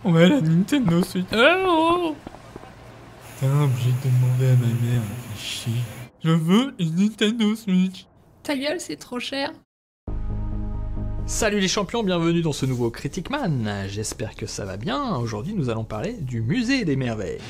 Ouais, la Nintendo Switch. Oh, putain, obligé de demander à ma mère, elle fait chier. Je veux une Nintendo Switch. Ta gueule, c'est trop cher. Salut les champions, bienvenue dans ce nouveau Critic Man. J'espère que ça va bien. Aujourd'hui, nous allons parler du Musée des Merveilles.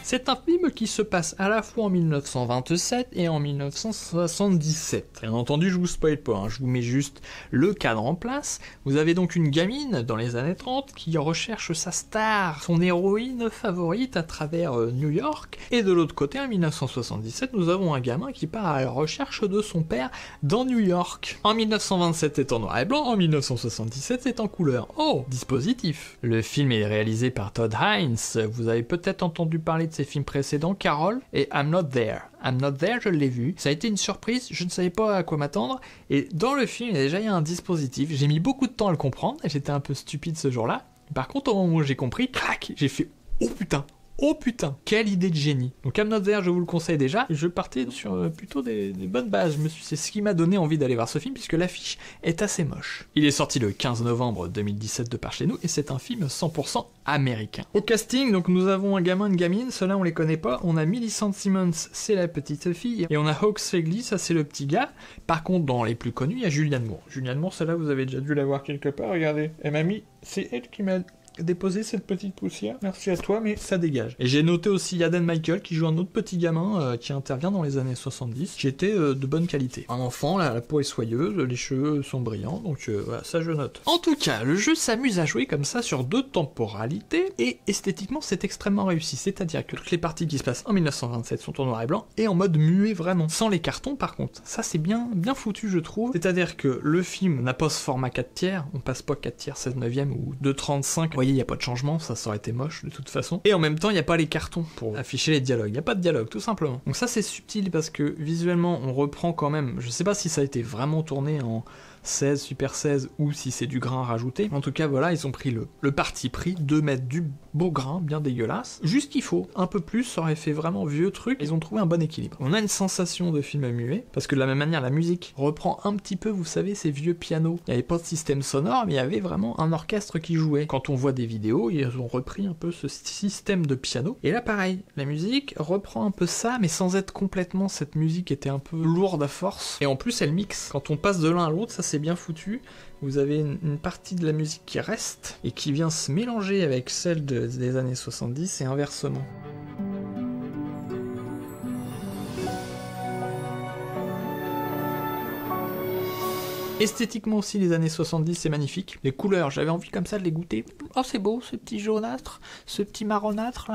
C'est un film qui se passe à la fois en 1927 et en 1977. Bien entendu, je vous spoil pas, je vous mets juste le cadre en place. Vous avez donc une gamine dans les années 30 qui recherche sa star, son héroïne favorite à travers New York. Et de l'autre côté, en 1977, nous avons un gamin qui part à la recherche de son père dans New York. En 1927, c'est en noir et blanc, en 1977, c'est en couleur. Oh, dispositif. Le film est réalisé par Todd Haynes. Vous avez peut-être entendu parler de ses films précédents, Carol et I'm Not There. I'm Not There, je l'ai vu. Ça a été une surprise, je ne savais pas à quoi m'attendre. Et dans le film, il y a un dispositif. J'ai mis beaucoup de temps à le comprendre, et j'étais un peu stupide ce jour-là. Par contre, au moment où j'ai compris, clac, j'ai fait « Oh putain !» Oh putain, quelle idée de génie. Donc I'm Not There, je vous le conseille déjà. Je partais sur plutôt des bonnes bases. C'est ce qui m'a donné envie d'aller voir ce film, puisque l'affiche est assez moche. Il est sorti le 15 novembre 2017 de par chez nous, et c'est un film 100% américain. Au casting, donc nous avons un gamin, une gamine, ceux-là on les connaît pas. On a Millicent Simmons, c'est la petite fille, et on a Hawks Fegley, ça c'est le petit gars. Par contre, dans les plus connus, il y a Julianne Moore. Julianne Moore, celle-là vous avez déjà dû la voir quelque part, regardez. Elle m'a mis, c'est elle qui m'a déposer cette petite poussière, merci à toi, mais ça dégage. Et j'ai noté aussi Yaden Michael qui joue un autre petit gamin qui intervient dans les années 70, qui était de bonne qualité. Un enfant, la peau est soyeuse, les cheveux sont brillants, donc voilà, ça je note. En tout cas, le jeu s'amuse à jouer comme ça sur deux temporalités, et esthétiquement c'est extrêmement réussi, c'est-à-dire que toutes les parties qui se passent en 1927 sont en noir et blanc, et en mode muet vraiment, sans les cartons par contre. Ça c'est bien foutu je trouve, c'est-à-dire que le film n'a pas ce format 4 tiers, on passe pas 4 tiers 16 neuvième ou 2,35, il n'y a pas de changement, ça aurait été moche de toute façon. Et en même temps, il n'y a pas les cartons pour afficher les dialogues. Il n'y a pas de dialogue, tout simplement. Donc ça, c'est subtil parce que visuellement, on reprend quand même. Je sais pas si ça a été vraiment tourné en 16, Super 16 ou si c'est du grain rajouté. En tout cas, voilà, ils ont pris le parti pris de mettre du beau grain, bien dégueulasse. Juste qu'il faut. Un peu plus, ça aurait fait vraiment vieux truc. Ils ont trouvé un bon équilibre. On a une sensation de film muet parce que de la même manière, la musique reprend un petit peu, vous savez, ces vieux pianos. Il n'y avait pas de système sonore, mais il y avait vraiment un orchestre qui jouait. Quand on voit des vidéos, ils ont repris un peu ce système de piano. Et là, pareil, la musique reprend un peu ça, mais sans être complètement cette musique était un peu lourde à force. Et en plus, elle mixe. Quand on passe de l'un à l'autre, ça c'est bien foutu. Vous avez une partie de la musique qui reste et qui vient se mélanger avec celle des années 70 et inversement. Esthétiquement aussi, les années 70, c'est magnifique. Les couleurs, j'avais envie comme ça de les goûter. Oh, c'est beau, ce petit jaunâtre, ce petit marronâtre.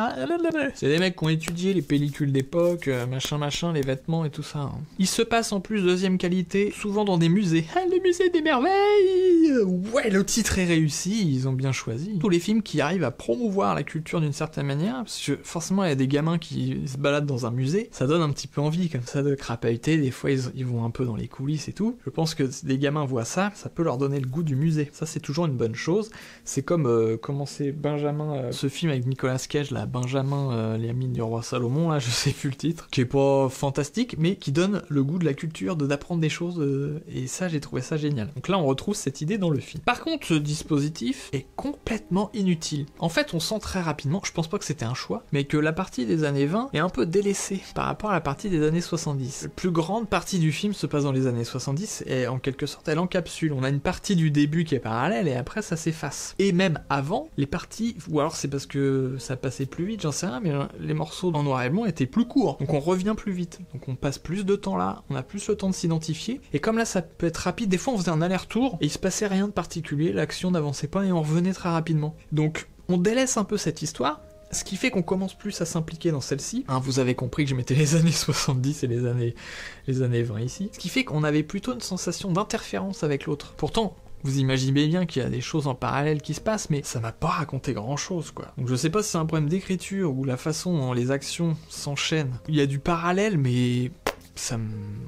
C'est des mecs qui ont étudié les pellicules d'époque, machin, les vêtements et tout ça. Il se passe en plus, deuxième qualité, souvent dans des musées. Ah, le musée des merveilles. Ouais, le titre est réussi, ils ont bien choisi. Tous les films qui arrivent à promouvoir la culture d'une certaine manière, parce que forcément, il y a des gamins qui se baladent dans un musée, ça donne un petit peu envie, comme ça, de crapahuter. Des fois, ils vont un peu dans les coulisses et tout. Je pense que des gamins voient ça, ça peut leur donner le goût du musée. Ça, c'est toujours une bonne chose. C'est comme, comment c'est Benjamin, ce film avec Nicolas Cage, là, Benjamin, les mines du roi Salomon, là, je sais plus le titre, qui est pas fantastique, mais qui donne le goût de la culture, d'apprendre des choses, et ça, j'ai trouvé ça génial. Donc là, on retrouve cette idée dans le film. Par contre, ce dispositif est complètement inutile. En fait, on sent très rapidement, je pense pas que c'était un choix, mais que la partie des années 20 est un peu délaissée par rapport à la partie des années 70. La plus grande partie du film se passe dans les années 70, et en quelque sorte, elle encapsule. On a une partie du début qui est parallèle et après ça s'efface. Et même avant, les parties, ou alors c'est parce que ça passait plus vite, j'en sais rien, mais les morceaux en noir et blanc étaient plus courts. Donc on revient plus vite. Donc on passe plus de temps là, on a plus le temps de s'identifier. Et comme là ça peut être rapide, des fois on faisait un aller-retour et il se passait rien de particulier, l'action n'avançait pas et on revenait très rapidement. Donc on délaisse un peu cette histoire. Ce qui fait qu'on commence plus à s'impliquer dans celle-ci. Vous avez compris que je mettais les années 70 et les années 20 ici. Ce qui fait qu'on avait plutôt une sensation d'interférence avec l'autre. Pourtant, vous imaginez bien qu'il y a des choses en parallèle qui se passent, mais ça m'a pas raconté grand-chose, quoi. Donc je sais pas si c'est un problème d'écriture ou la façon dont les actions s'enchaînent. Il y a du parallèle, mais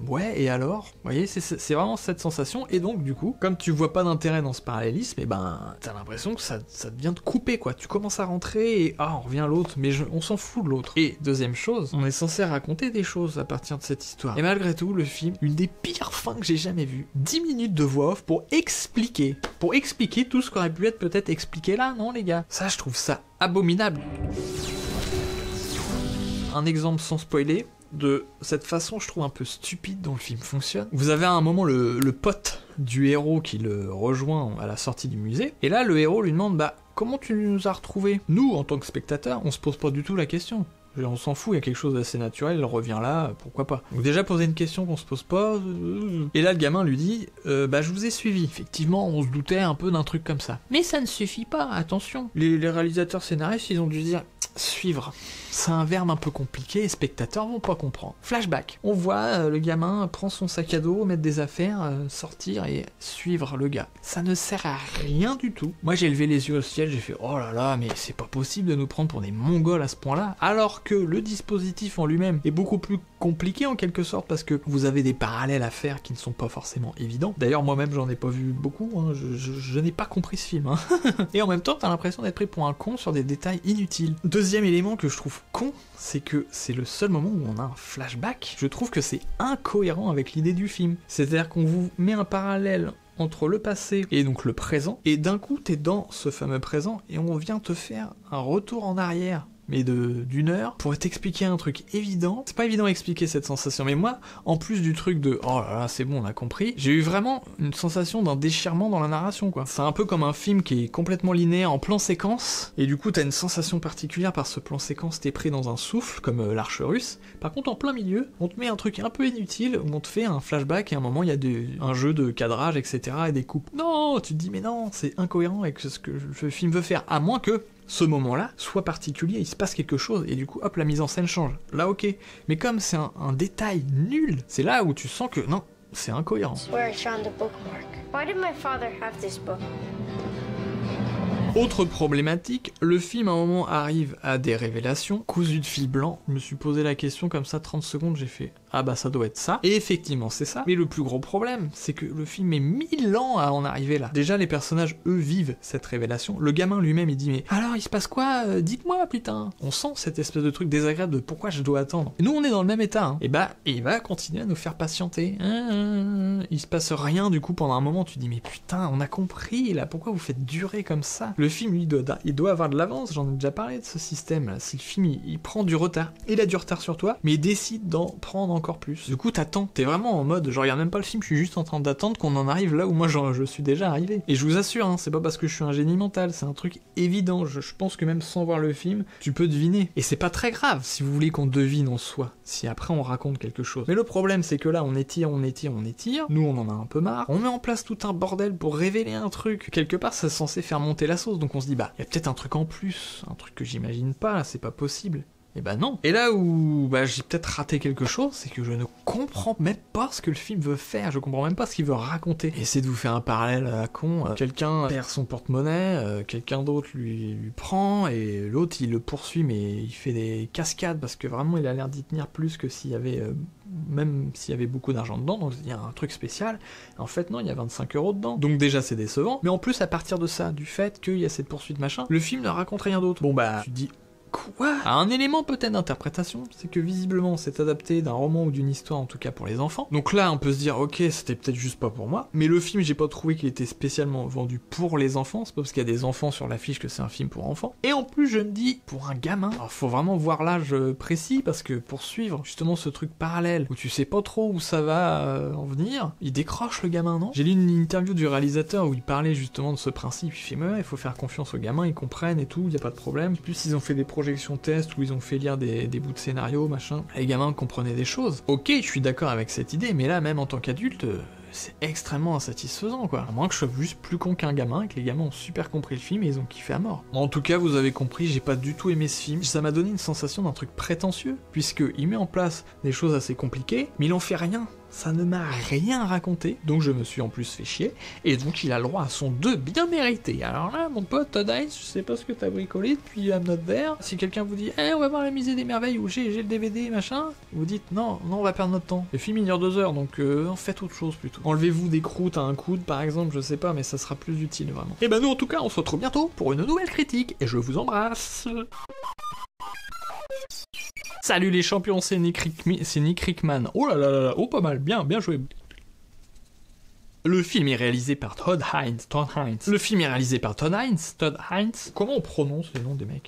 Ouais, et alors? Vous voyez, c'est vraiment cette sensation, et donc du coup, comme tu vois pas d'intérêt dans ce parallélisme, et ben, t'as l'impression que ça devient de couper, quoi. Tu commences à rentrer, et on revient à l'autre, mais on s'en fout de l'autre. Et deuxième chose, on est censé raconter des choses à partir de cette histoire. Et malgré tout, le film, une des pires fins que j'ai jamais vues. 10 minutes de voix off pour expliquer tout ce qu'aurait pu être peut-être expliqué là, non les gars? Ça, je trouve ça abominable. Un exemple sans spoiler, de cette façon, je trouve un peu stupide dont le film fonctionne. Vous avez à un moment le pote du héros qui le rejoint à la sortie du musée, et là le héros lui demande comment tu nous as retrouvés? Nous, en tant que spectateurs, on se pose pas du tout la question. On s'en fout, il y a quelque chose d'assez naturel, il revient là, pourquoi pas. Donc déjà poser une question qu'on se pose pas... Et là le gamin lui dit je vous ai suivi. Effectivement, on se doutait un peu d'un truc comme ça. Mais ça ne suffit pas, attention. Les réalisateurs scénaristes, ils ont dû dire suivre. C'est un verbe un peu compliqué, les spectateurs vont pas comprendre. Flashback. On voit le gamin prendre son sac à dos, mettre des affaires, sortir et suivre le gars. Ça ne sert à rien du tout. Moi j'ai levé les yeux au ciel, j'ai fait oh là là, mais c'est pas possible de nous prendre pour des mongols à ce point-là. Alors que le dispositif en lui-même est beaucoup plus compliqué en quelque sorte, parce que vous avez des parallèles à faire qui ne sont pas forcément évidents. D'ailleurs moi-même j'en ai pas vu beaucoup, hein. Je n'ai pas compris ce film. Hein. Et en même temps t'as l'impression d'être pris pour un con sur des détails inutiles. Deuxième élément que je trouve con, c'est que c'est le seul moment où on a un flashback. Je trouve que c'est incohérent avec l'idée du film. C'est-à-dire qu'on vous met un parallèle entre le passé et donc le présent, et d'un coup t'es dans ce fameux présent et on vient te faire un retour en arrière, mais d'une heure, pour t'expliquer un truc évident. C'est pas évident à expliquer cette sensation, mais moi, en plus du truc de oh là là, c'est bon, on a compris, j'ai eu vraiment une sensation d'un déchirement dans la narration, quoi. C'est un peu comme un film qui est complètement linéaire en plan séquence, et du coup t'as une sensation particulière par ce plan séquence, t'es pris dans un souffle, comme l'Arche russe. Par contre, en plein milieu, on te met un truc un peu inutile, où on te fait un flashback, et à un moment, il y a un jeu de cadrage, etc., et des coupes. Non, tu te dis, mais non, c'est incohérent avec ce que le film veut faire, à moins que ce moment-là soit particulier, il se passe quelque chose, et du coup, hop, la mise en scène change. Là, ok. Mais comme c'est un détail nul, c'est là où tu sens que, non, c'est incohérent. Autre problématique, le film à un moment arrive à des révélations, cousu de fil blanc. Je me suis posé la question comme ça, 30 secondes, j'ai fait ah bah ça doit être ça. Et effectivement c'est ça. Mais le plus gros problème, c'est que le film met 1000 ans à en arriver là. Déjà les personnages, eux, vivent cette révélation. Le gamin lui-même, il dit mais alors il se passe quoi? Dites-moi putain. On sent cette espèce de truc désagréable de pourquoi je dois attendre. Et nous on est dans le même état. Hein. Et il va continuer à nous faire patienter. Il se passe rien du coup pendant un moment. Tu dis mais putain, on a compris là. Pourquoi vous faites durer comme ça? Le film lui il doit avoir de l'avance. J'en ai déjà parlé de ce système là. Si le film il prend du retard, il a du retard sur toi, mais il décide d'en prendre encore plus. Du coup t'attends, t'es vraiment en mode je regarde même pas le film, je suis juste en train d'attendre qu'on en arrive là où moi je suis déjà arrivé. Et je vous assure, hein, c'est pas parce que je suis un génie mental, c'est un truc évident. Je pense que même sans voir le film, tu peux deviner. Et c'est pas très grave si vous voulez qu'on devine en soi, si après on raconte quelque chose. Mais le problème c'est que là on étire, nous on en a un peu marre, on met en place tout un bordel pour révéler un truc. Quelque part c'est censé faire monter la sauce, donc on se dit y a peut-être un truc en plus, un truc que j'imagine pas, c'est pas possible. Et non. Et là où j'ai peut-être raté quelque chose, c'est que je ne comprends même pas ce que le film veut faire, je comprends même pas ce qu'il veut raconter. Essayez de vous faire un parallèle à la con, quelqu'un perd son porte-monnaie, quelqu'un d'autre lui prend, et l'autre il le poursuit mais il fait des cascades parce que vraiment il a l'air d'y tenir plus que s'il y avait... même s'il y avait beaucoup d'argent dedans, donc il y a un truc spécial, en fait non, il y a 25 € dedans, donc déjà c'est décevant, mais en plus à partir de ça, du fait qu'il y a cette poursuite machin, le film ne raconte rien d'autre. Tu te dis, quoi? Un élément peut-être d'interprétation, c'est que visiblement c'est adapté d'un roman ou d'une histoire, en tout cas pour les enfants. Donc là on peut se dire ok, c'était peut-être juste pas pour moi, mais le film j'ai pas trouvé qu'il était spécialement vendu pour les enfants, c'est pas parce qu'il y a des enfants sur l'affiche que c'est un film pour enfants. Et en plus je me dis, pour un gamin, alors faut vraiment voir l'âge précis, parce que pour suivre justement ce truc parallèle, où tu sais pas trop où ça va en venir, il décroche le gamin, non? J'ai lu une interview du réalisateur où il parlait justement de ce principe, il fait mais il faut faire confiance aux gamins, ils comprennent et tout, y a pas de problème. En plus ils ont fait des projets test où ils ont fait lire des bouts de scénario, machin. Les gamins comprenaient des choses. Ok, je suis d'accord avec cette idée, mais là, même en tant qu'adulte, c'est extrêmement insatisfaisant, quoi. À moins que je sois juste plus con qu'un gamin, et que les gamins ont super compris le film et ils ont kiffé à mort. En tout cas, vous avez compris, j'ai pas du tout aimé ce film. Ça m'a donné une sensation d'un truc prétentieux, puisqu'il met en place des choses assez compliquées, mais il en fait rien. ça ne m'a rien raconté, donc je me suis en plus fait chier, et donc il a le droit à son 2 bien mérité. Alors là, mon pote Todd Haynes, je sais pas ce que t'as bricolé depuis I'm Not There. Si quelqu'un vous dit, on va voir la Musée des Merveilles, ou j'ai le DVD, machin, vous dites, non, on va perdre notre temps. Le film il dure 2 heures, donc faites autre chose plutôt. Enlevez-vous des croûtes à un coude, par exemple, je sais pas, mais ça sera plus utile, vraiment. Et ben nous, en tout cas, on se retrouve bientôt pour une nouvelle critique, et je vous embrasse. Salut les champions, c'est Nick Rickman. Oh là là là là, oh pas mal, bien joué. Le film est réalisé par Todd Haynes. Le film est réalisé par Todd Haynes. Comment on prononce les noms des mecs?